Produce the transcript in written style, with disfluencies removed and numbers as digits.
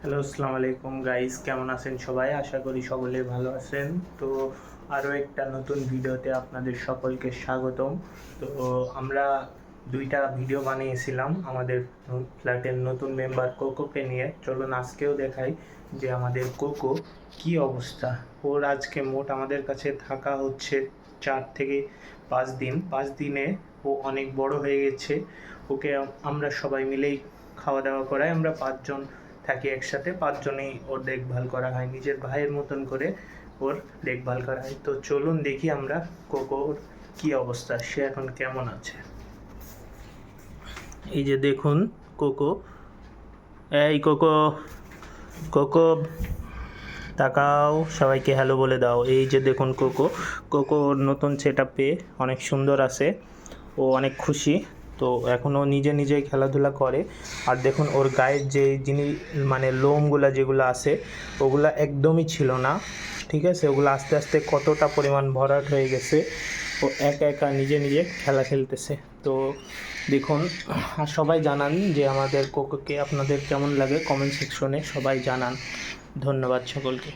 Hello, আসসালামু আলাইকুম guys, কেমন আছেন সবাই? আশা করি সকলে ভালো আছেন। তো আরও একটা নতুন ভিডিওতে আপনাদের সকলকে স্বাগতম। তো আমরা দুইটা ভিডিও বানিয়েছিলাম আমাদের ফ্ল্যাটের নতুন মেম্বার কোকোকে নিয়ে। চলুন আজকেও দেখাই যে আমাদের কোকো কি অবস্থা। ওর আজকে মোট আমাদের কাছে থাকা হচ্ছে 4 থেকে 5 দিন। 5 দিনে ও অনেক বড় হয়ে গেছে। ওকে আমরা সবাই মিলেই খাওয়া দাওয়া করাই। আমরা 5 জন থাকি একসাথে, 5 জনেই ওর দেখভাল করা হয়, নিজের ভাইয়ের মতন করে ওর দেখভাল করা হয়। তো চলুন দেখি আমরা কোকোর কি অবস্থা, সে এখন কেমন আছে। এই যে দেখুন কোকো, এই কোকো, কোকো তাকাও, সবাইকে হ্যালো বলে দাও। এই যে দেখুন কোকো, কোকো ওর নতুন সেট আপ পেয়ে অনেক সুন্দর আছে, ও অনেক খুশি। তো এখনও নিজে নিজেই খেলাধুলা করে। আর দেখুন ওর গায়ের যে মানে লোমগুলা যেগুলো আছে ওগুলা একদমই ছিল না, ঠিক আছে? ওগুলো আস্তে আস্তে কতটা পরিমাণ ভরাট হয়ে গেছে। ও একা একা নিজে নিজে খেলা খেলতেছে। তো দেখুন, আর সবাই জানান যে আমাদের কোকোকে আপনাদের কেমন লাগে, কমেন্ট সেকশনে সবাই জানান। ধন্যবাদ সকলকে।